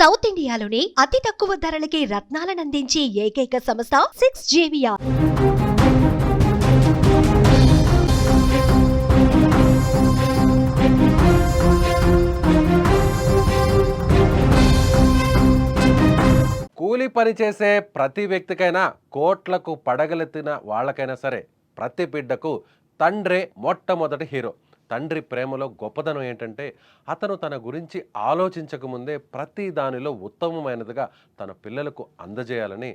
South ఇండియాలోని అతి తక్కువ ధరలకి రత్నాలనందించే ఏకైక సంస్థ 6JVR. కూలి పని చేసే ప్రతి వ్యక్తికైనా, కోట్లకు పడగలెత్తిన వాళ్ళకైనా సరే, ప్రతి బిడ్డకు తండ్రే మొట్టమొదటి హీరో. తండ్రి ప్రేమలో గొప్పదనం ఏంటంటే, అతను తన గురించి ఆలోచించకముందే ప్రతి దానిలో ఉత్తమమైనదిగా తన పిల్లలకు అందజేయాలని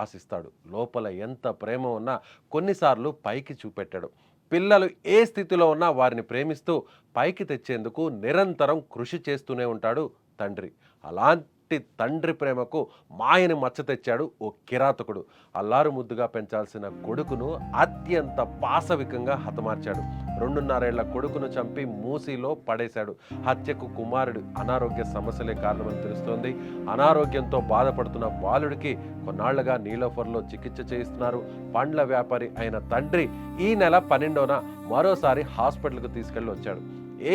ఆశిస్తాడు. లోపల ఎంత ప్రేమ ఉన్నా కొన్నిసార్లు పైకి చూపెట్టాడు. పిల్లలు ఏ స్థితిలో ఉన్నా వారిని ప్రేమిస్తూ పైకి తెచ్చేందుకు నిరంతరం కృషి చేస్తూనే ఉంటాడు తండ్రి. అలాంటి తండ్రి ప్రేమకు మాయని మచ్చ తెచ్చాడు ఓ కిరాతకుడు. అల్లారు ముద్దుగా పెంచాల్సిన కొడుకును అత్యంత పాశవికంగా హతమార్చాడు. 2.5 ఏళ్ల కొడుకును చంపి మూసీలో పడేశాడు. హత్యకు కుమారుడు అనారోగ్య సమస్యలే కారణమని తెలుస్తోంది. అనారోగ్యంతో బాధపడుతున్న బాలుడికి కొన్నాళ్లుగా నీలోఫర్లో చికిత్స చేయిస్తున్నారు. పండ్ల వ్యాపారి అయిన తండ్రి ఈ నెల 12న మరోసారి హాస్పిటల్కు తీసుకెళ్లి వచ్చాడు.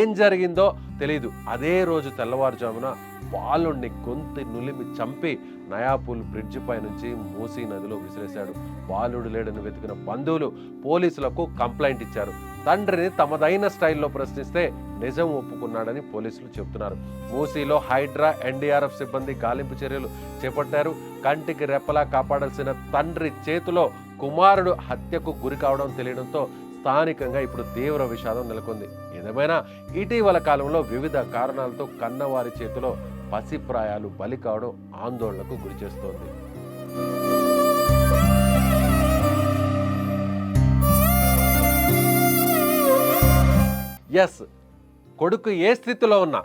ఏం జరిగిందో తెలీదు. అదే రోజు తెల్లవారుజామున బాలుడిని గొంతు నులిమి చంపి నయాపూల్ బ్రిడ్జి పై నుంచి మూసీ నదిలో విసిరేశాడు. బాలుడు లేడని వెతికిన బంధువులు పోలీసులకు కంప్లైంట్ ఇచ్చారు. తండ్రిని తమదైన స్టైల్లో ప్రశ్నిస్తే నిజం ఒప్పుకున్నాడని పోలీసులు చెబుతున్నారు. మూసీలో హైడ్రా, ఎన్డీఆర్ఎఫ్ సిబ్బంది గాలింపు చర్యలు చేపట్టారు. కంటికి రెప్పలా కాపాడాల్సిన తండ్రి చేతిలో కుమారుడు హత్యకు గురి కావడం తెలియడంతో స్థానికంగా ఇప్పుడు తీవ్ర విషాదం నెలకొంది. ఏదేమైనా ఇటీవల కాలంలో వివిధ కారణాలతో కన్నవారి చేతిలో పసిప్రాయాలు బలి కావడం ఆందోళనకు గురిచేస్తోంది. ఎస్, కొడుకు ఏ స్థితిలో ఉన్నా,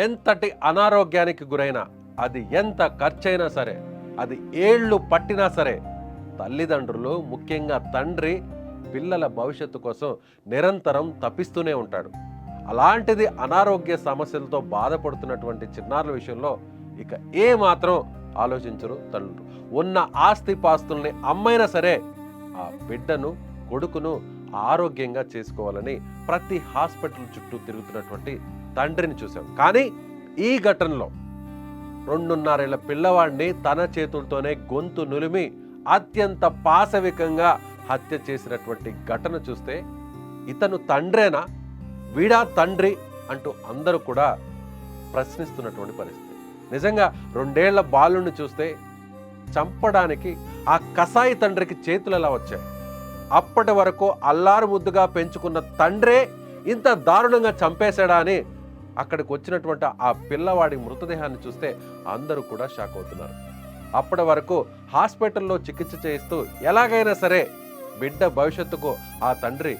ఎంతటి అనారోగ్యానికి గురైనా, అది ఎంత ఖర్చైనా సరే, అది ఏళ్ళు పట్టినా సరే, తల్లిదండ్రులు, ముఖ్యంగా తండ్రి పిల్లల భవిష్యత్తు కోసం నిరంతరం తప్పిస్తూనే ఉంటాడు. అలాంటిది అనారోగ్య సమస్యలతో బాధపడుతున్నటువంటి చిన్నారుల విషయంలో ఇక ఏ మాత్రం ఆలోచించరు తల్లులు. ఉన్న ఆస్తిపాస్తుల్ని అమ్మైనా సరే ఆ బిడ్డను, కొడుకును ఆరోగ్యంగా చేసుకోవాలని ప్రతి హాస్పిటల్ చుట్టూ తిరుగుతున్నటువంటి తండ్రిని చూసాం. కానీ ఈ ఘటనలో 2.5 ఏళ్ల పిల్లవాడిని తన చేతులతోనే గొంతు నులిమి అత్యంత పాశవికంగా హత్య చేసినటువంటి ఘటన చూస్తే ఇతను తండ్రేనా, వీడా తండ్రి అంటూ అందరూ కూడా ప్రశ్నిస్తున్నటువంటి పరిస్థితి. నిజంగా 2 ఏళ్ల బాలుని చూస్తే చంపడానికి ఆ కసాయి తండ్రికి చేతులు ఎలా వచ్చాయి? అప్పటి వరకు అల్లారు ముద్దుగా పెంచుకున్న తండ్రే ఇంత దారుణంగా చంపేశాడా అని అక్కడికి వచ్చినటువంటి ఆ పిల్లవాడి మృతదేహాన్ని చూస్తే అందరూ కూడా షాక్ అవుతున్నారు. అప్పటి వరకు హాస్పిటల్లో చికిత్స చేయిస్తూ ఎలాగైనా సరే బిడ్డ భవిష్యత్తుకు ఆ తండ్రి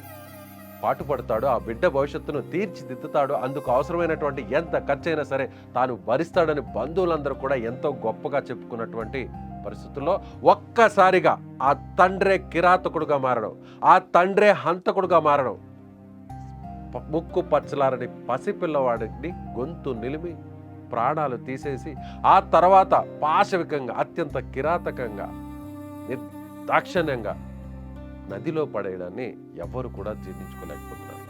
పాటుపడతాడు, ఆ బిడ్డ భవిష్యత్తును తీర్చిదిద్దుతాడు, అందుకు అవసరమైనటువంటి ఎంత ఖర్చైనా సరే తాను భరిస్తాడని బంధువులందరూ కూడా ఎంతో గొప్పగా చెప్పుకున్నటువంటి పరిస్థితుల్లో ఒక్కసారిగా ఆ తండ్రే కిరాతకుడుగా మారడం, ఆ తండ్రే హంతకుడుగా మారడం, ముక్కు పచ్చలారని పసిపిల్లవాడిని గొంతు నిలిమి ప్రాణాలు తీసేసి ఆ తర్వాత పాశవికంగా, అత్యంత కిరాతకంగా, నిర్దాక్షిణ్యంగా నదిలో పడేయడాన్ని ఎవరు కూడా జీర్ణించుకోలేకపోతున్నారు.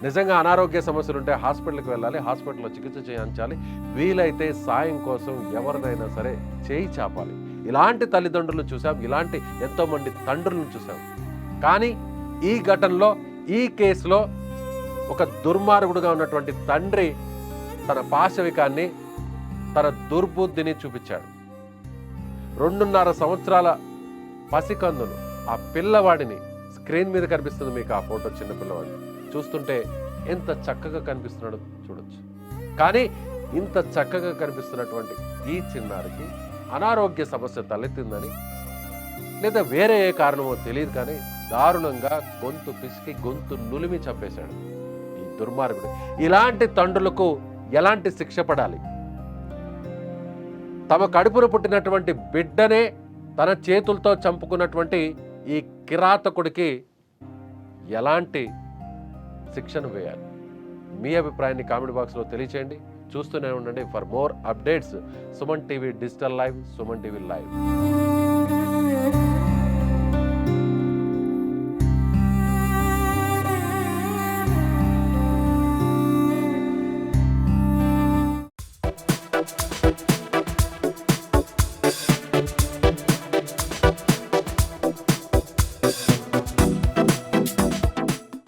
నిజంగా అనారోగ్య సమస్యలు ఉంటే హాస్పిటల్కి వెళ్ళాలి, హాస్పిటల్లో చికిత్స చేయించాలి, వీలైతే సాయం కోసం ఎవరినైనా సరే చేయి చాపాలి. ఇలాంటి తల్లిదండ్రులు చూసాం, ఇలాంటి ఎంతోమంది తండ్రులను చూసాం. కానీ ఈ ఘటనలో, ఈ కేసులో ఒక దుర్మార్గుడుగా ఉన్నటువంటి తండ్రి తన పాశవికాన్ని, తన దుర్బుద్ధిని చూపించాడు. 2.5 సంవత్సరాల పసికందును, ఆ పిల్లవాడిని, స్క్రీన్ మీద కనిపిస్తుంది మీకు ఆ ఫోటో, చిన్న పిల్లవాడిని చూస్తుంటే ఎంత చక్కగా కనిపిస్తున్నాడో చూడొచ్చు. కానీ ఇంత చక్కగా కనిపిస్తున్నటువంటి ఈ చిన్నారికి అనారోగ్య సమస్య తలెత్తిందని లేదా వేరే ఏ కారణమో తెలియదు, కానీ దారుణంగా గొంతు పిసికి గొంతు నులిమి చంపేశాడు ఈ దుర్మార్గుడు. ఇలాంటి తండ్రులకు ఎలాంటి శిక్ష పడాలి? తమ కడుపును పుట్టినటువంటి బిడ్డనే తన చేతులతో చంపుకున్నటువంటి ఈ కిరాతకుడికి ఎలాంటి శిక్షను వేయాలి? మీ అభిప్రాయాన్ని కామెంట్ బాక్స్లో తెలియచేయండి. చూస్తూనే ఉండండి for more updates. Suman TV digital live, Suman TV live.